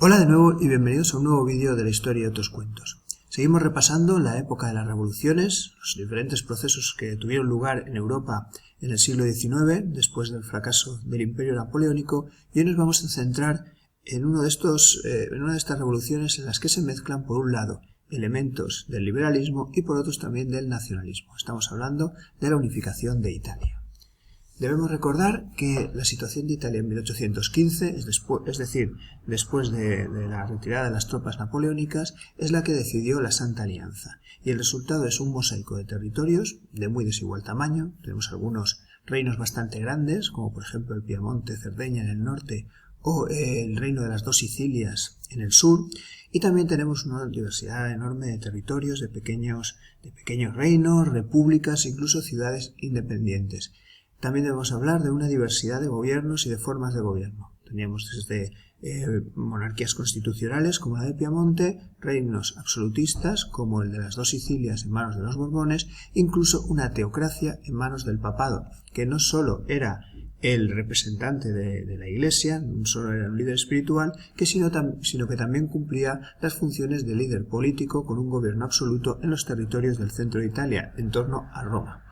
Hola de nuevo y bienvenidos a un nuevo vídeo de la historia y otros cuentos. Seguimos repasando la época de las revoluciones, los diferentes procesos que tuvieron lugar en Europa en el siglo XIX, después del fracaso del Imperio Napoleónico, y hoy nos vamos a centrar en una de estas revoluciones en las que se mezclan, por un lado, elementos del liberalismo y por otros también del nacionalismo. Estamos hablando de la unificación de Italia. Debemos recordar que la situación de Italia en 1815, es decir, después de la retirada de las tropas napoleónicas, es la que decidió la Santa Alianza. Y el resultado es un mosaico de territorios de muy desigual tamaño. Tenemos algunos reinos bastante grandes, como por ejemplo el Piamonte, Cerdeña en el norte, o el reino de las dos Sicilias en el sur. Y también tenemos una diversidad enorme de territorios, de pequeños reinos, repúblicas, incluso ciudades independientes. También debemos hablar de una diversidad de gobiernos y de formas de gobierno. Teníamos desde monarquías constitucionales como la de Piamonte, reinos absolutistas como el de las dos Sicilias en manos de los Borbones, incluso una teocracia en manos del papado, que no solo era el representante de la Iglesia, no solo era un líder espiritual, sino que también cumplía las funciones de líder político con un gobierno absoluto en los territorios del centro de Italia, en torno a Roma.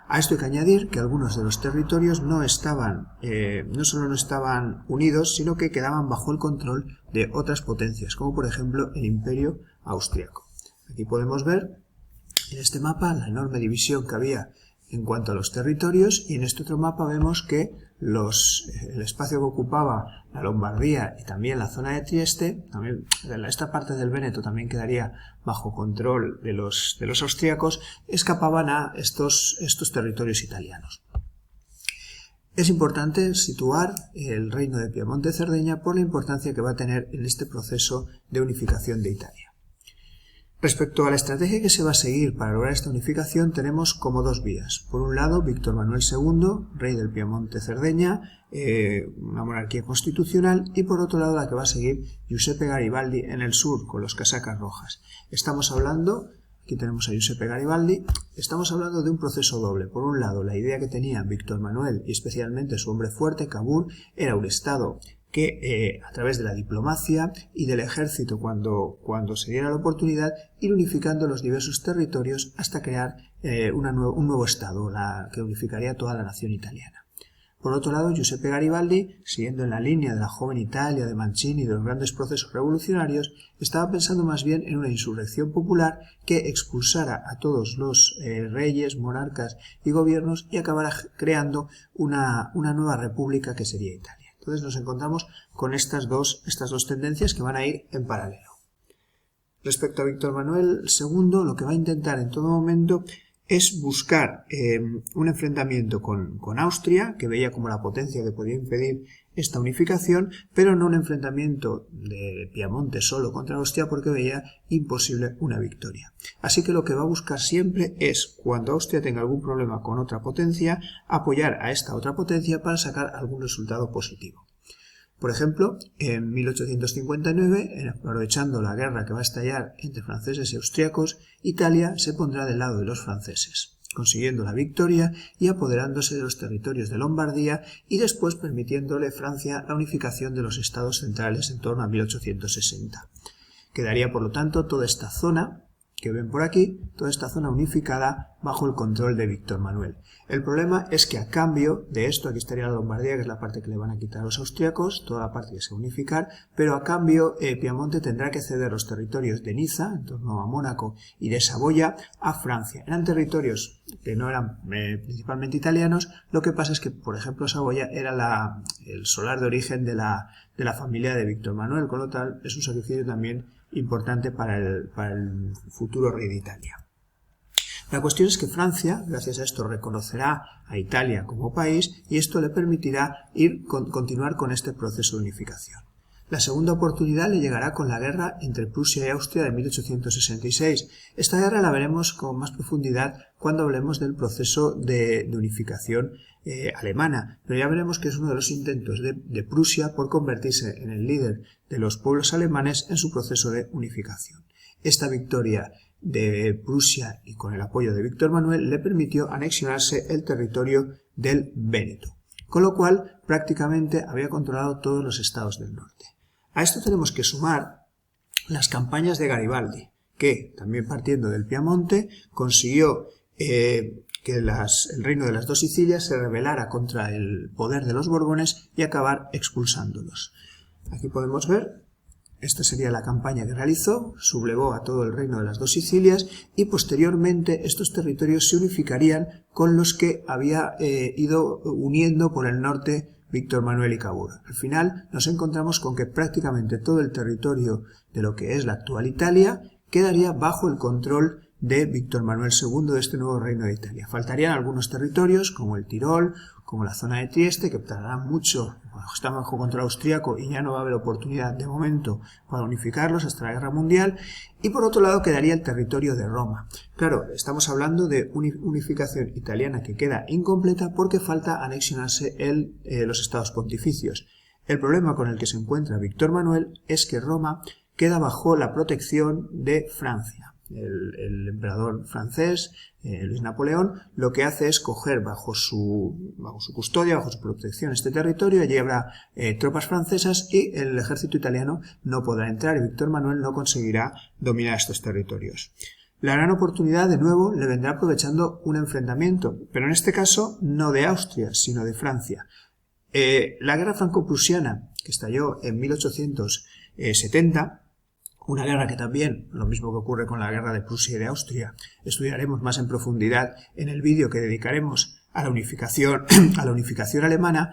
A esto hay que añadir que algunos de los territorios no solo no estaban unidos, sino que quedaban bajo el control de otras potencias, como por ejemplo el Imperio Austriaco. Aquí podemos ver en este mapa la enorme división que había en cuanto a los territorios, y en este otro mapa vemos que el espacio que ocupaba la Lombardía y también la zona de Trieste, también esta parte del Véneto también quedaría bajo control de los austríacos, escapaban a estos territorios italianos. Es importante situar el reino de Piamonte-Cerdeña por la importancia que va a tener en este proceso de unificación de Italia. Respecto a la estrategia que se va a seguir para lograr esta unificación, tenemos como dos vías. Por un lado, Víctor Manuel II, rey del Piamonte-Cerdeña, una monarquía constitucional, y por otro lado la que va a seguir Giuseppe Garibaldi en el sur, con los casacas rojas. Aquí tenemos a Giuseppe Garibaldi, estamos hablando de un proceso doble. Por un lado, la idea que tenía Víctor Manuel, y especialmente su hombre fuerte, Cavour, era un Estado que a través de la diplomacia y del ejército, cuando se diera la oportunidad, ir unificando los diversos territorios hasta crear un nuevo Estado, que unificaría toda la nación italiana. Por otro lado, Giuseppe Garibaldi, siguiendo en la línea de la joven Italia, de Mancini y de los grandes procesos revolucionarios, estaba pensando más bien en una insurrección popular que expulsara a todos los reyes, monarcas y gobiernos y acabara creando una nueva república que sería Italia. Entonces nos encontramos con estas dos tendencias que van a ir en paralelo. Respecto a Víctor Manuel II, lo que va a intentar en todo momento es buscar un enfrentamiento con Austria, que veía como la potencia que podía impedir esta unificación, pero no un enfrentamiento de Piamonte solo contra Austria, porque veía imposible una victoria. Así que lo que va a buscar siempre es, cuando Austria tenga algún problema con otra potencia, apoyar a esta otra potencia para sacar algún resultado positivo. Por ejemplo, en 1859, aprovechando la guerra que va a estallar entre franceses y austriacos, Italia se pondrá del lado de los franceses, consiguiendo la victoria y apoderándose de los territorios de Lombardía, y después permitiéndole a Francia la unificación de los estados centrales en torno a 1860. Quedaría, por lo tanto, toda esta zona que ven por aquí, toda esta zona unificada bajo el control de Víctor Manuel. El problema es que a cambio de esto, aquí estaría la Lombardía, que es la parte que le van a quitar a los austriacos, toda la parte que se va a unificar, pero a cambio Piamonte tendrá que ceder los territorios de Niza, en torno a Mónaco, y de Saboya, a Francia. Eran territorios que no eran principalmente italianos. Lo que pasa es que, por ejemplo, Saboya era el solar de origen de la familia de Víctor Manuel, con lo tal es un sacrificio también importante para el futuro rey de Italia. La cuestión es que Francia, gracias a esto, reconocerá a Italia como país, y esto le permitirá continuar con este proceso de unificación. La segunda oportunidad le llegará con la guerra entre Prusia y Austria de 1866. Esta guerra la veremos con más profundidad cuando hablemos del proceso de unificación alemana, pero ya veremos que es uno de los intentos de Prusia por convertirse en el líder de los pueblos alemanes en su proceso de unificación. Esta victoria de Prusia, y con el apoyo de Víctor Manuel, le permitió anexionarse el territorio del Véneto, con lo cual prácticamente había controlado todos los estados del norte. A esto tenemos que sumar las campañas de Garibaldi, que, también partiendo del Piamonte, consiguió que el reino de las dos Sicilias se rebelara contra el poder de los Borbones y acabar expulsándolos. Aquí podemos ver, esta sería la campaña que realizó, sublevó a todo el reino de las dos Sicilias y posteriormente estos territorios se unificarían con los que había ido uniendo por el norte Víctor Manuel y Cavour. Al final nos encontramos con que prácticamente todo el territorio de lo que es la actual Italia quedaría bajo el control de Víctor Manuel II de este nuevo reino de Italia. Faltarían algunos territorios como el Tirol, como la zona de Trieste, que tardarán mucho, están bajo control austríaco y ya no va a haber oportunidad de momento para unificarlos hasta la Guerra Mundial. Y por otro lado quedaría el territorio de Roma. Claro, estamos hablando de unificación italiana que queda incompleta porque falta anexionarse los estados pontificios. El problema con el que se encuentra Víctor Manuel es que Roma queda bajo la protección de Francia. El emperador francés, Luis Napoleón, lo que hace es coger bajo su custodia, bajo su protección este territorio. Allí habrá tropas francesas y el ejército italiano no podrá entrar y Víctor Manuel no conseguirá dominar estos territorios. La gran oportunidad, de nuevo, le vendrá aprovechando un enfrentamiento, pero en este caso no de Austria, sino de Francia. La guerra franco-prusiana, que estalló en 1870, una guerra que también, lo mismo que ocurre con la guerra de Prusia y de Austria, estudiaremos más en profundidad en el vídeo que dedicaremos a la unificación alemana,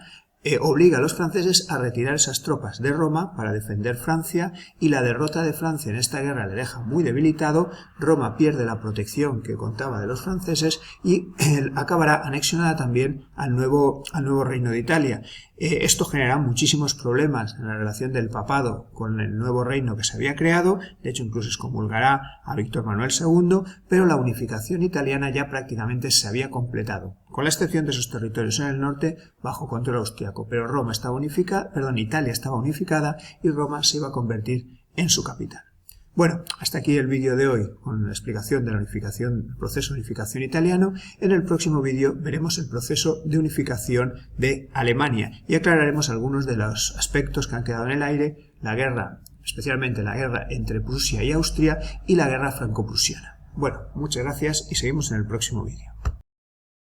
obliga a los franceses a retirar esas tropas de Roma para defender Francia y la derrota de Francia en esta guerra le deja muy debilitado. Roma pierde la protección que contaba de los franceses y acabará anexionada también al nuevo reino de Italia. Esto genera muchísimos problemas en la relación del papado con el nuevo reino que se había creado, de hecho incluso excomulgará a Víctor Manuel II, pero la unificación italiana ya prácticamente se había completado, con la excepción de esos territorios en el norte bajo control austriaco, pero Italia estaba unificada y Roma se iba a convertir en su capital. Bueno, hasta aquí el vídeo de hoy con la explicación de el proceso de unificación italiano. En el próximo vídeo veremos el proceso de unificación de Alemania y aclararemos algunos de los aspectos que han quedado en el aire, la guerra, especialmente la guerra entre Prusia y Austria y la guerra franco-prusiana. Bueno, muchas gracias y seguimos en el próximo vídeo.